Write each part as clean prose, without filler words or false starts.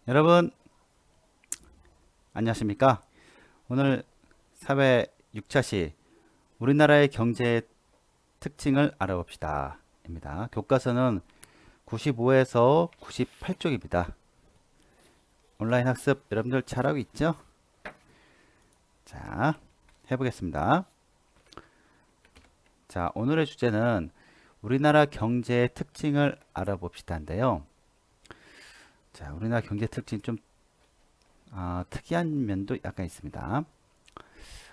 여러분 안녕하십니까? 오늘 사회 6차시 우리나라의 경제의 특징을 알아봅시다 입니다. 교과서는 95에서 98쪽입니다. 온라인 학습 여러분들 잘하고 있죠? 자, 해보겠습니다. 자, 오늘의 주제는 우리나라 경제의 특징을 알아봅시다인데요. 자, 우리나라 경제 특징 좀 특이한 면도 약간 있습니다.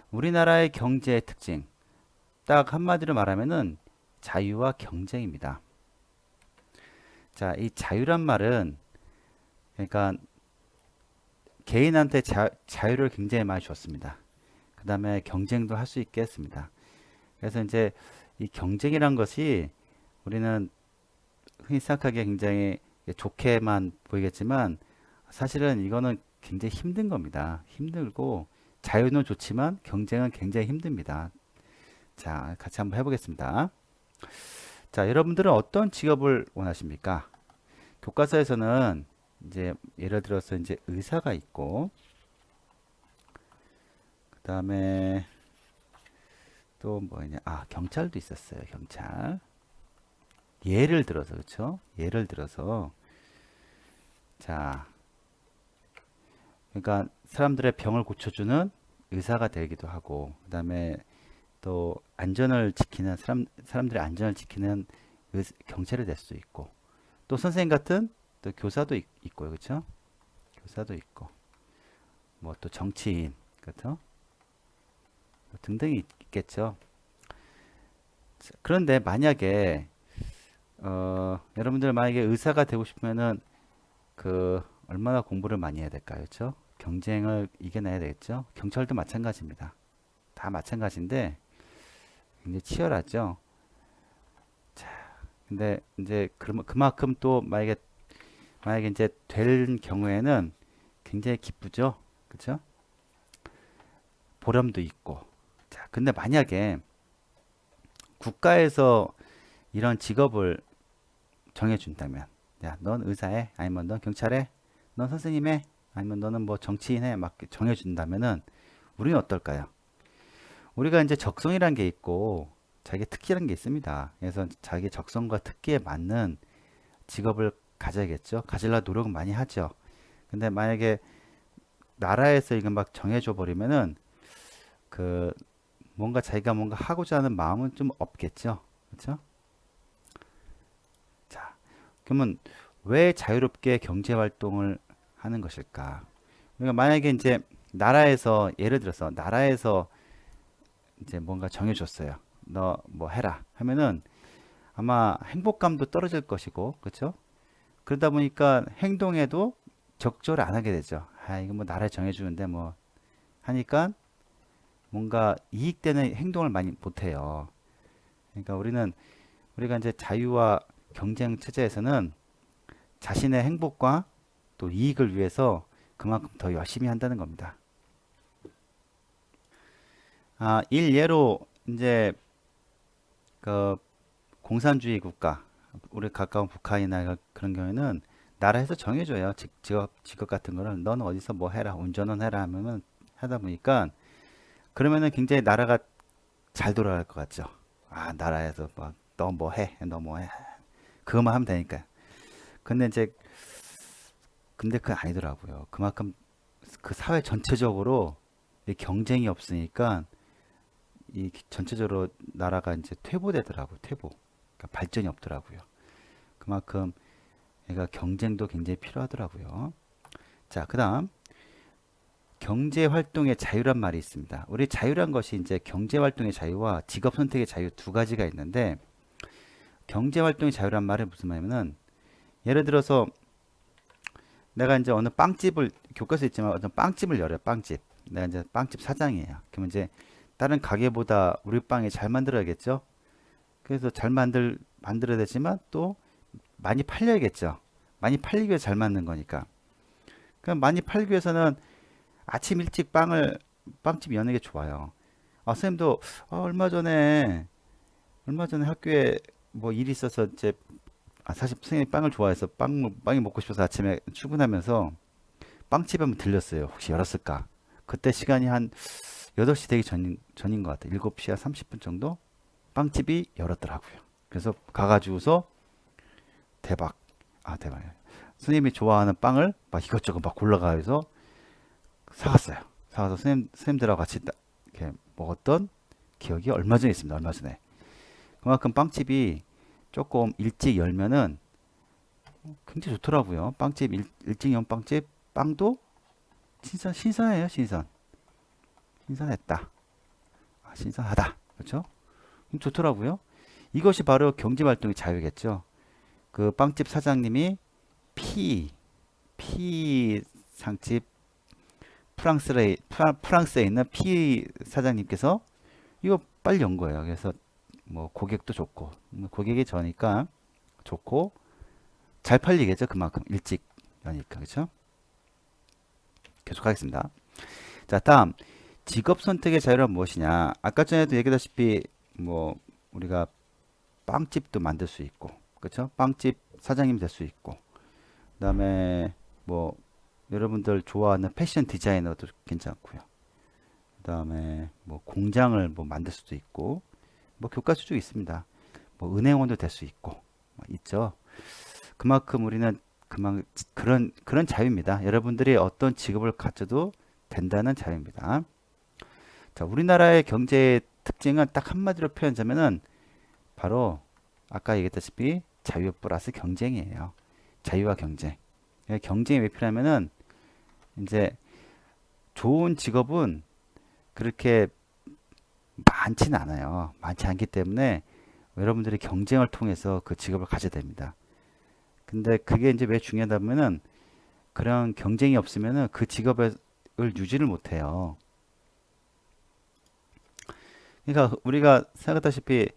우리나라의 경제의 특징, 딱 한마디로 말하면은 자유와 경쟁입니다. 자, 이 자유란 말은 그러니까 개인한테 자유를 굉장히 많이 줬습니다. 그 다음에 경쟁도 할 수 있게 했습니다. 그래서 이제 이 경쟁이란 것이 우리는 흔히 생각하기에 굉장히 좋게만 보이겠지만 사실은 이거는 굉장히 힘든 겁니다. 힘들고 자유는 좋지만 경쟁은 굉장히 힘듭니다. 자, 같이 한번 해보겠습니다. 자, 여러분들은 어떤 직업을 원하십니까? 교과서에서는 이제 예를 들어서 이제 의사가 있고, 그 다음에 또 뭐냐, 경찰도 있었어요. 경찰. 예를 들어서, 그렇죠? 예를 들어서, 자, 그러니까 사람들의 병을 고쳐주는 의사가 되기도 하고, 그 다음에 또 안전을 지키는 사람들의 안전을 지키는 경찰이 될 수도 있고, 또 선생님 같은 또 교사도 있고요, 그렇죠? 교사도 있고, 뭐 또 정치인, 그렇죠? 등등이 있겠죠. 그런데 만약에 여러분들 만약에 의사가 되고 싶으면은 그 얼마나 공부를 많이 해야 될까요, 그렇죠? 경쟁을 이겨내야 되겠죠. 경찰도 마찬가지입니다. 다 마찬가지인데 굉장히 치열하죠. 자, 근데 이제 그만큼 또 만약에 이제 될 경우에는 굉장히 기쁘죠. 그렇죠? 보람도 있고. 자, 근데 만약에 국가에서 이런 직업을 정해준다면, 야, 넌 의사해? 아니면 넌 경찰해? 넌 선생님해? 아니면 너는 뭐 정치인해? 막 정해준다면은 우리는 어떨까요? 우리가 이제 적성이라는 게 있고 자기 특기라는 게 있습니다. 그래서 자기 적성과 특기에 맞는 직업을 가져야겠죠. 가지려 노력은 많이 하죠. 근데 만약에 나라에서 이거 막 정해줘 버리면은 그 뭔가 자기가 뭔가 하고자 하는 마음은 좀 없겠죠. 그렇죠? 자, 그러면 왜 자유롭게 경제 활동을 하는 것일까? 그러니까 만약에 이제 나라에서 예를 들어서 나라에서 이제 뭔가 정해줬어요. 너 뭐 해라 하면은 아마 행복감도 떨어질 것이고, 그렇죠? 그러다 보니까 행동에도 적절히 안 하게 되죠. 이거 뭐 나라 정해주는데 뭐 하니까 뭔가 이익되는 행동을 많이 못 해요. 그러니까 우리가 이제 자유와 경쟁 체제에서는 자신의 행복과 또 이익을 위해서 그만큼 더 열심히 한다는 겁니다. 일예로 이제 그 공산주의 국가, 우리 가까운 북한이나 그런 경우에는 나라에서 정해줘요. 직업 같은 거는 너는 어디서 뭐 해라, 운전은 해라 하면은 하다 보니까 그러면은 굉장히 나라가 잘 돌아갈 것 같죠. 나라에서 뭐 너 뭐 해, 너 뭐 해, 그것만 하면 되니까. 근데 이제 그건 아니더라고요. 그만큼 그 사회 전체적으로 이 경쟁이 없으니까 이 전체적으로 나라가 이제 퇴보되더라고요. 퇴보. 그러니까 발전이 없더라고요. 그만큼 얘가 경쟁도 굉장히 필요하더라고요. 자, 그다음 경제 활동의 자유란 말이 있습니다. 우리 자유란 것이 이제 경제 활동의 자유와 직업 선택의 자유 두 가지가 있는데 경제 활동의 자유란 말은 무슨 말이냐면은 예를 들어서 내가 이제 어느 빵집을 교과서에 있지만 어떤 빵집을 열어요. 빵집. 내가 이제 빵집 사장이에요. 그러면 이제 다른 가게보다 우리 빵이 잘 만들어야겠죠. 그래서 만들어야 되지만 또 많이 팔려야겠죠. 많이 팔리기 위해 잘 만든 거니까. 그럼 많이 팔기 위해서는 아침 일찍 빵집 여는 게 좋아요. 선생님도 얼마 전에 학교에 뭐 일이 있어서 이제 사실 선생님이 빵을 좋아해서 빵이 먹고 싶어서 아침에 출근하면서 빵집에 한번 들렸어요. 혹시 열었을까? 그때 시간이 한 8시 되기 전인 것 같아요. 7시 한 30분 정도 빵집이 열었더라고요. 그래서 가가지고서 대박. 아, 대박. 선생님이 좋아하는 빵을 막 이것저것 막 골라가면서 사갔어요. 사가서 선생님들하고 같이 이렇게 먹었던 기억이 얼마 전에 있습니다. 얼마 전에. 그만큼 빵집이 조금 일찍 열면은 굉장히 좋더라고요. 빵집 일찍 연 빵집 빵도 신선해요. 신선했다. 아, 신선하다. 그렇죠? 좋더라고요. 이것이 바로 경제활동의 자유겠죠. 그 빵집 사장님이 피 상집 프랑스에 있는 피 사장님께서 이거 빨리 연 거예요. 그래서 뭐 고객도 좋고 고객이 저니까 좋고 잘 팔리겠죠. 그만큼 일찍 여니까 그렇죠? 계속하겠습니다. 자, 다음 직업 선택의 자유란 무엇이냐? 아까 전에도 얘기했다시피 뭐 우리가 빵집도 만들 수 있고 그렇죠? 빵집 사장님 될 수 있고 그다음에 뭐 여러분들 좋아하는 패션 디자이너도 괜찮고요. 그다음에 뭐 공장을 뭐 만들 수도 있고 뭐 교과서도 있습니다. 뭐 은행원도 될 수 있고 뭐 있죠. 그만큼 우리는 그런 자유입니다. 여러분들이 어떤 직업을 가져도 된다는 자유입니다. 자, 우리나라의 경제의 특징은 딱 한마디로 표현하자면은 바로 아까 얘기했다시피 자유 플러스 경쟁이에요. 자유와 경쟁. 경쟁이 왜 필요하면은 이제 좋은 직업은 그렇게 많지는 않아요. 많지 않기 때문에 여러분들이 경쟁을 통해서 그 직업을 가져야 됩니다. 근데 그게 이제 왜 중요하다면은 그런 경쟁이 없으면은 그 직업을 유지를 못해요. 그러니까 우리가 생각했다시피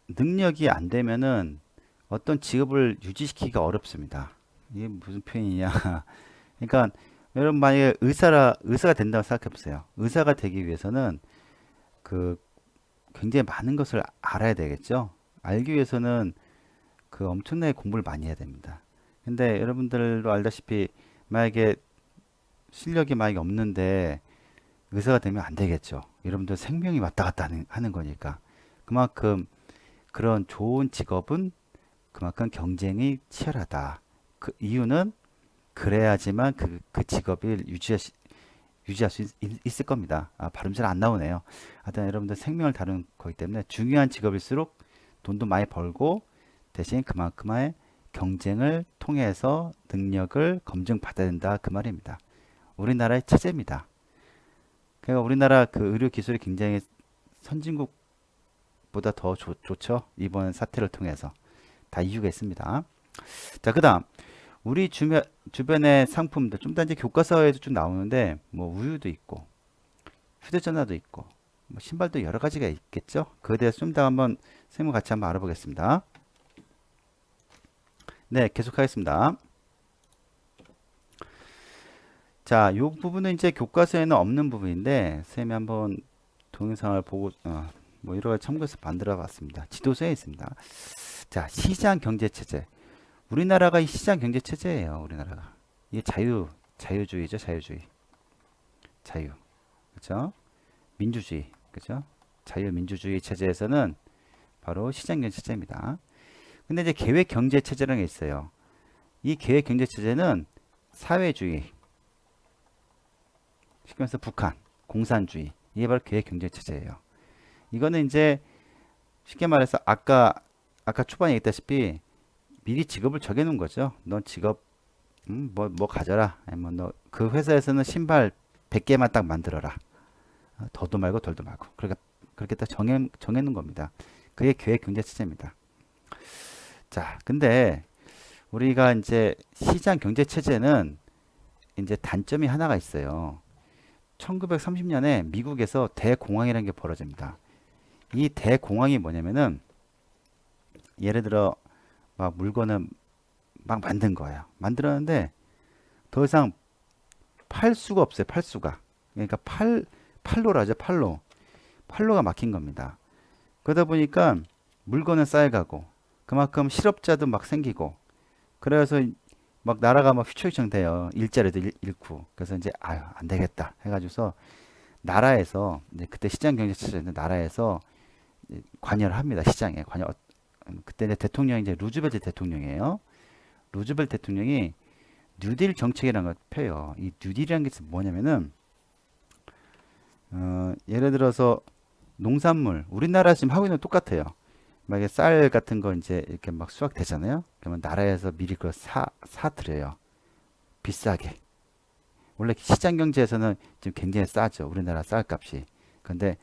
능력이 안 되면은 어떤 직업을 유지시키기가 어렵습니다. 이게 무슨 표현이냐? 그러니까 여러분 만약에 의사가 된다고 생각해 보세요. 의사가 되기 위해서는 그 굉장히 많은 것을 알아야 되겠죠. 알기 위해서는 그 엄청나게 공부를 많이 해야 됩니다. 근데 여러분들도 알다시피 만약에 실력이 만약에 없는데 의사가 되면 안 되겠죠. 여러분들 생명이 왔다 갔다 하는 거니까. 그만큼 그런 좋은 직업은 그만큼 경쟁이 치열하다. 그 이유는 그래야지만 그 직업을 유지할 수 있을 겁니다. 아, 발음 잘 안 나오네요. 하여튼 여러분들 생명을 다루는 거기 때문에 중요한 직업일수록 돈도 많이 벌고 대신 그만큼의 경쟁을 통해서 능력을 검증받아야 된다. 그 말입니다. 우리나라의 체제입니다. 그러니까 우리나라 그 의료 기술이 굉장히 선진국보다 더 좋죠. 이번 사태를 통해서. 다 이유가 있습니다. 자, 그 다음. 우리 주변의 상품들, 좀 더 이제 교과서에도 좀 나오는데, 뭐 우유도 있고, 휴대전화도 있고, 뭐 신발도 여러 가지가 있겠죠. 그에 대해서 좀 더 한번 선생님 같이 한번 알아보겠습니다. 네, 계속하겠습니다. 자, 이 부분은 이제 교과서에는 없는 부분인데, 선생님이 한번 동영상을 보고, 뭐 여러 가지 참고해서 만들어 봤습니다. 지도서에 있습니다. 자, 시장 경제 체제. 우리나라가 이 시장 경제 체제예요. 우리나라가. 이게 자유주의죠. 자유. 그렇죠? 민주주의. 그렇죠? 자유민주주의 체제에서는 바로 시장 경제 체제입니다. 근데 이제 계획 경제 체제라는 게 있어요. 이 계획 경제 체제는 사회주의. 쉽게 말해서 북한, 공산주의. 이게 바로 계획 경제 체제예요. 이거는 이제 쉽게 말해서 아까 초반에 얘기했다시피 미리 직업을 정해놓은 거죠. 넌 직업 뭐 가져라. 아니면 너 그 회사에서는 신발 100개만 딱 만들어라. 더도 말고 덜도 말고. 그렇게 딱 정해놓은 겁니다. 그게 계획 경제 체제입니다. 자, 근데 우리가 이제 시장 경제 체제는 이제 단점이 하나가 있어요. 1930년에 미국에서 대공황이라는 게 벌어집니다. 이 대공황이 뭐냐면은 예를 들어 막 물건을 막 만든 거예요. 만들었는데 더 이상 팔 수가 없어요. 팔 수가. 그러니까 팔로라죠. 팔로가 막힌 겁니다. 그러다 보니까 물건은 쌓여가고 그만큼 실업자도 막 생기고 그래서 막 나라가 막 휘청휘청 돼요. 일자리도 잃고. 그래서 이제 아유 안 되겠다 해가지고서 나라에서 이제 그때 시장 경제 체제였는데 나라에서 관여를 합니다. 시장에 관여. 그때 이제 대통령이 이제 루즈벨트 대통령이에요. 루즈벨트 대통령이 뉴딜 정책이라는 걸 펴요. 이 뉴딜이라는 게 뭐냐면은 예를 들어서 농산물 우리나라 지금 하고 있는 거 똑같아요. 만약에 쌀 같은 거 이제 이렇게 막 수확되잖아요. 그러면 나라에서 미리 그걸 사들여요. 비싸게. 원래 시장 경제에서는 지금 굉장히 싸죠. 우리나라 쌀값이. 근데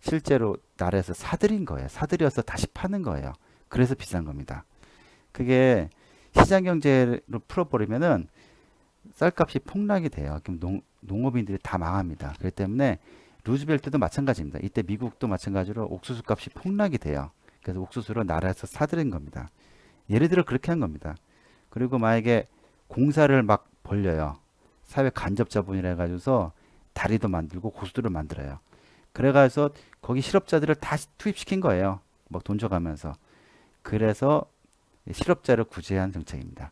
실제로 나라에서 사들인 거예요. 사들여서 다시 파는 거예요. 그래서 비싼 겁니다. 그게 시장 경제로 풀어버리면은 쌀값이 폭락이 돼요. 그럼 농업인들이 다 망합니다. 그렇기 때문에 루즈벨트도 마찬가지입니다. 이때 미국도 마찬가지로 옥수수 값이 폭락이 돼요. 그래서 옥수수를 나라에서 사들인 겁니다. 예를 들어 그렇게 한 겁니다. 그리고 만약에 공사를 막 벌려요. 사회 간접 자본이라 해가지고서 다리도 만들고 고수들을 만들어요. 그래가지고 거기 실업자들을 다시 투입시킨 거예요. 막 돈 줘가면서. 그래서 실업자를 구제한 정책입니다.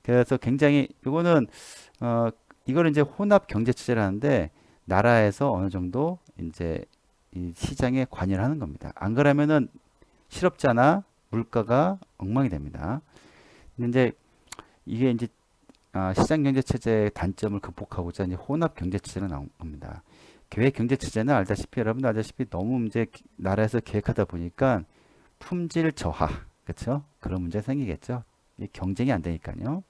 그래서 굉장히 이거는 어 이거를 이제 혼합 경제 체제라는데 나라에서 어느 정도 이제 이 시장에 관여를 하는 겁니다. 안 그러면은 실업자나 물가가 엉망이 됩니다. 근데 이제 이게 이제 시장 경제 체제의 단점을 극복하고자 이제 혼합 경제 체제로 나온 겁니다. 계획 경제 체제는 알다시피 여러분도 알다시피 너무 이제 나라에서 계획하다 보니까 품질 저하, 그렇죠? 그런 문제 생기겠죠. 이 경쟁이 안 되니까요.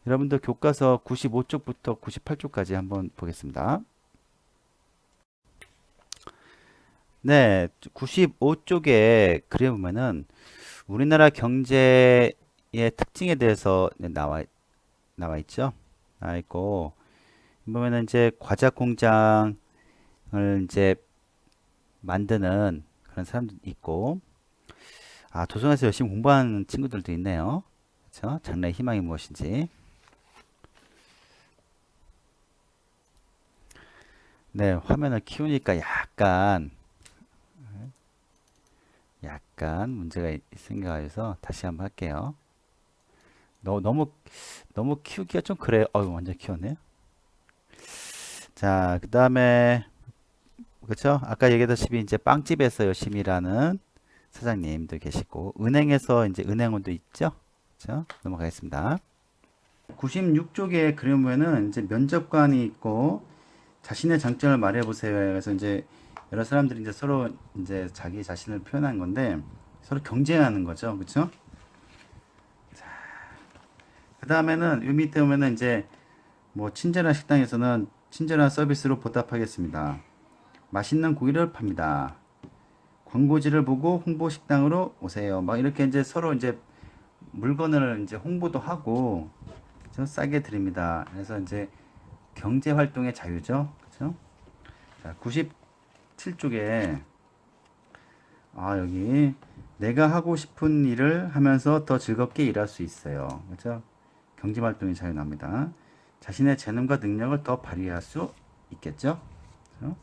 여러분들 교과서 95쪽부터 98쪽까지 한번 보겠습니다. 네, 95쪽에 그려 보면은 우리나라 경제의 특징에 대해서 나와 있죠. 나와 있고 보면은 이제 과자 공장을 이제 만드는 그런 사람도 있고 도서관에서 열심히 공부하는 친구들도 있네요. 그렇죠? 장래의 희망이 무엇인지. 네, 화면을 키우니까 약간 문제가 생겨서 다시 한번 할게요. 너무 키우기가 좀 그래요. 완전 키웠네요. 자, 그 다음에 그렇죠? 아까 얘기했다시피 이제 빵집에서 열심히 일하는 사장님도 계시고 은행에서 이제 은행원도 있죠. 그렇죠? 넘어가겠습니다. 96쪽에 그려보면은 이제 면접관이 있고 자신의 장점을 말해 보세요. 그래서 이제 여러 사람들이 이제 서로 이제 자기 자신을 표현한 건데 서로 경쟁하는 거죠. 그렇죠? 그 다음에는 요 밑에 오면은 이제 뭐 친절한 식당에서는 친절한 서비스로 보답하겠습니다. 맛있는 고기를 팝니다. 광고지를 보고 홍보 식당으로 오세요. 막 이렇게 이제 서로 이제 물건을 이제 홍보도 하고 그렇죠? 싸게 드립니다. 그래서 이제 경제 활동의 자유죠. 그렇죠? 자, 97쪽에 여기 내가 하고 싶은 일을 하면서 더 즐겁게 일할 수 있어요. 그렇죠? 경제 활동의 자유 나옵니다. 자신의 재능과 능력을 더 발휘할 수 있겠죠? 그렇죠?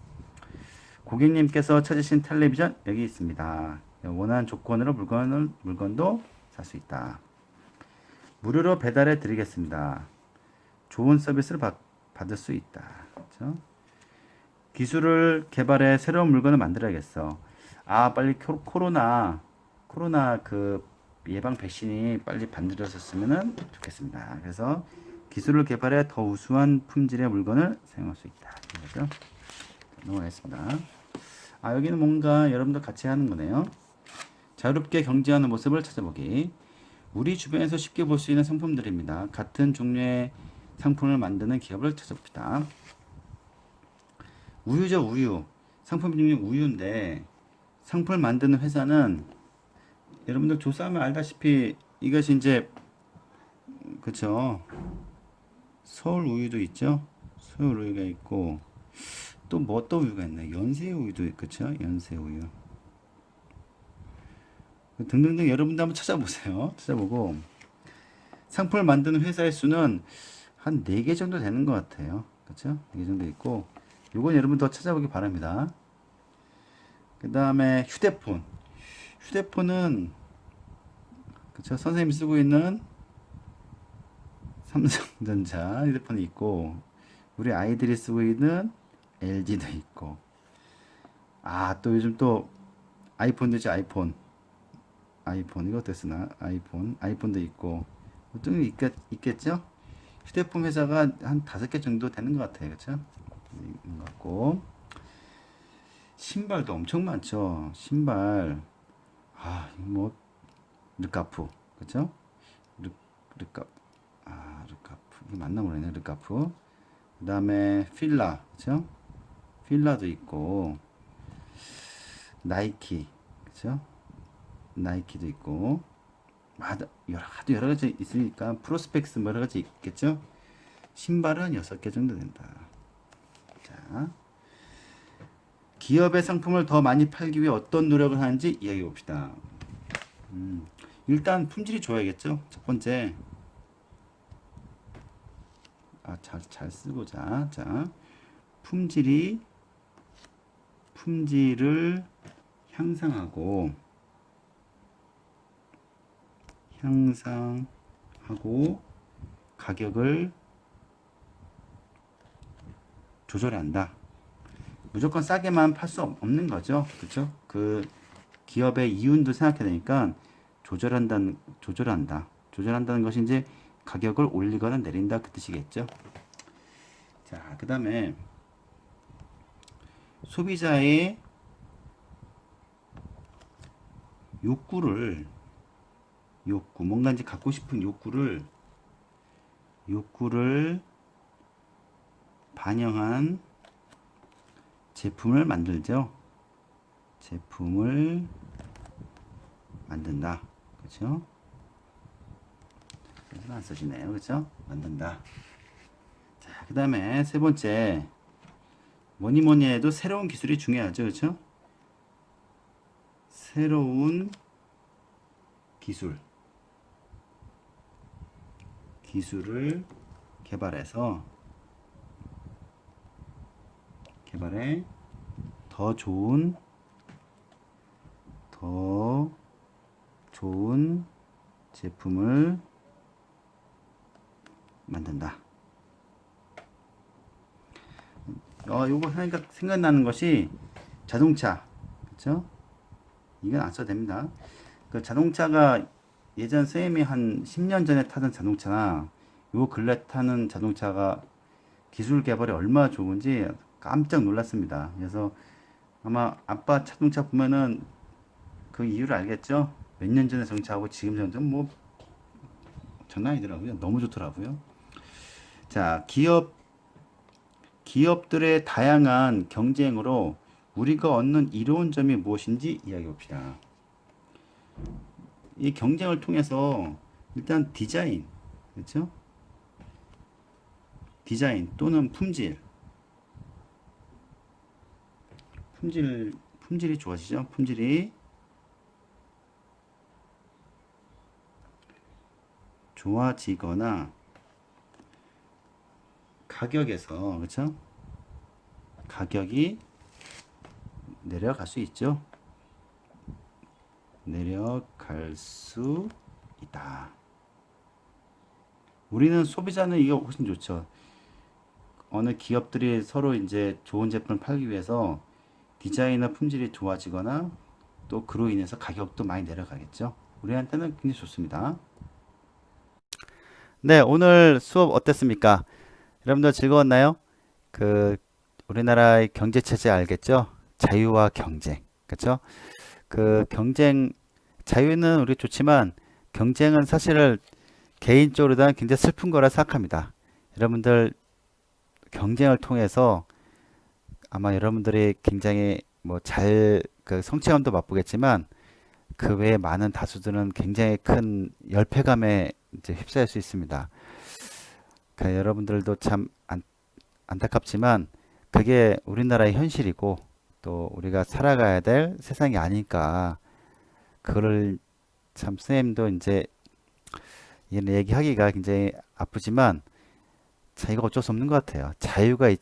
고객님께서 찾으신 텔레비전 여기 있습니다. 원하는 조건으로 물건도 살 수 있다. 무료로 배달해 드리겠습니다. 좋은 서비스를 받을 수 있다. 그렇죠? 기술을 개발해 새로운 물건을 만들어야겠어. 빨리 코로나 그 예방 백신이 빨리 만들어졌으면 좋겠습니다. 그래서 기술을 개발해 더 우수한 품질의 물건을 사용할 수 있다. 그렇죠? 넘어가겠습니다. 여기는 뭔가 여러분들 같이 하는 거네요. 자유롭게 경제하는 모습을 찾아보기. 우리 주변에서 쉽게 볼 수 있는 상품들입니다. 같은 종류의 상품을 만드는 기업을 찾아봅시다. 우유죠, 우유. 상품 중에 우유인데 상품을 만드는 회사는 여러분들 조사하면 알다시피 이것이 이제 그쵸? 서울 우유도 있죠? 서울 우유가 있고 또 우유가 있나? 연세 우유도 그쵸? 연세 우유 등등등 여러분들 한번 찾아보세요. 찾아보고 상품을 만드는 회사의 수는 한 4개 정도 되는 것 같아요. 그쵸? 4개 정도 있고 요건 여러분 더 찾아보기 바랍니다. 그 다음에 휴대폰은 그쵸? 선생님이 쓰고 있는 삼성전자 휴대폰이 있고, 우리 아이들이 쓰고 있는 LG도 있고, 또 요즘 또 아이폰도 있죠. 아이폰 이것도 쓰나? 아이폰도 있고, 좀 있겠죠? 휴대폰 회사가 한 5개 정도 되는 것 같아요. 그쵸? 있는 것 같고, 신발도 엄청 많죠. 신발. 이거 뭐, 르카프. 그쵸? 르, 르카, 르카프. 이게 맞나 모르겠네. 르카프. 그 다음에 필라. 그쵸? 필라도 있고, 나이키. 그쵸? 나이키도 있고, 여러 가지 있으니까, 프로스펙스 뭐 여러 가지 있겠죠? 신발은 6개 정도 된다. 자, 기업의 상품을 더 많이 팔기 위해 어떤 노력을 하는지 이야기해 봅시다. 일단 품질이 좋아야겠죠? 첫 번째. 잘 쓰고 자, 품질을 향상하고 가격을 조절한다. 무조건 싸게만 팔 수 없는 거죠. 그렇죠? 그 기업의 이윤도 생각해야 되니까 조절한다. 조절한다는 것이 이제 가격을 올리거나 내린다 그 뜻이겠죠. 자, 그 다음에 소비자의 뭔가 이제 갖고 싶은 욕구를 반영한 제품을 만들죠. 제품을 만든다. 그렇죠? 안 써지네요. 그렇죠? 만든다. 자, 그 다음에 세 번째, 뭐니 해도 새로운 기술이 중요하죠. 그렇죠? 새로운 기술을 개발해 더 좋은 제품을 만든다. 요거 하니까 생각나는 것이 자동차. 그쵸? 이건 안 써도 됩니다. 그 자동차가 예전 쌤이 한 10년 전에 타던 자동차나 요 근래 타는 자동차가 기술 개발이 얼마나 좋은지 깜짝 놀랐습니다. 그래서 아마 아빠 자동차 보면은 그 이유를 알겠죠? 몇 년 전에 자동차하고 지금 자동차 뭐 장난 아니더라고요. 너무 좋더라고요. 자, 기업들의 다양한 경쟁으로 우리가 얻는 이로운 점이 무엇인지 이야기해 봅시다. 이 경쟁을 통해서 일단 디자인, 그렇죠? 디자인 또는 품질이 좋아지죠. 품질이 좋아지거나 가격에서, 그렇죠? 가격이 내려갈 수 있죠. 내려갈 수 있다. 우리는 소비자는 이게 훨씬 좋죠. 어느 기업들이 서로 이제 좋은 제품을 팔기 위해서 디자인이나 품질이 좋아지거나 또 그로 인해서 가격도 많이 내려가겠죠. 우리한테는 굉장히 좋습니다. 네, 오늘 수업 어땠습니까? 여러분들 즐거웠나요? 그 우리나라의 경제 체제 알겠죠? 자유와 경쟁. 그렇죠? 그 자유는 우리 좋지만 경쟁은 사실 개인적으로는 굉장히 슬픈 거라 생각합니다. 여러분들 경쟁을 통해서 아마 여러분들이 굉장히 그 성취감도 맛보겠지만 그 외에 많은 다수들은 굉장히 큰 열패감에 이제 휩싸일 수 있습니다. 그러니까 여러분들도 참 안타깝지만 그게 우리나라의 현실이고 또 우리가 살아가야 될 세상이 아닐까. 그거를 참 선생님도 이제 이런 얘기하기가 굉장히 아프지만 이거 어쩔 수 없는 것 같아요. 자유가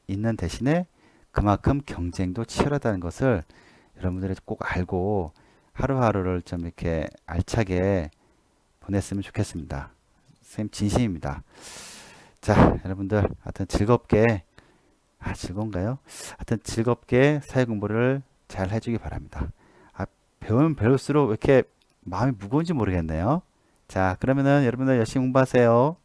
있는 대신에 그만큼 경쟁도 치열하다는 것을 여러분들이 꼭 알고 하루하루를 좀 이렇게 알차게 보냈으면 좋겠습니다. 선생님 진심입니다. 자, 여러분들 하여튼 즐겁게 즐거운가요? 하여튼 즐겁게 사회 공부를 잘 해주기 바랍니다. 배우면 배울수록 왜 이렇게 마음이 무거운지 모르겠네요. 자, 그러면은 여러분들 열심히 공부하세요.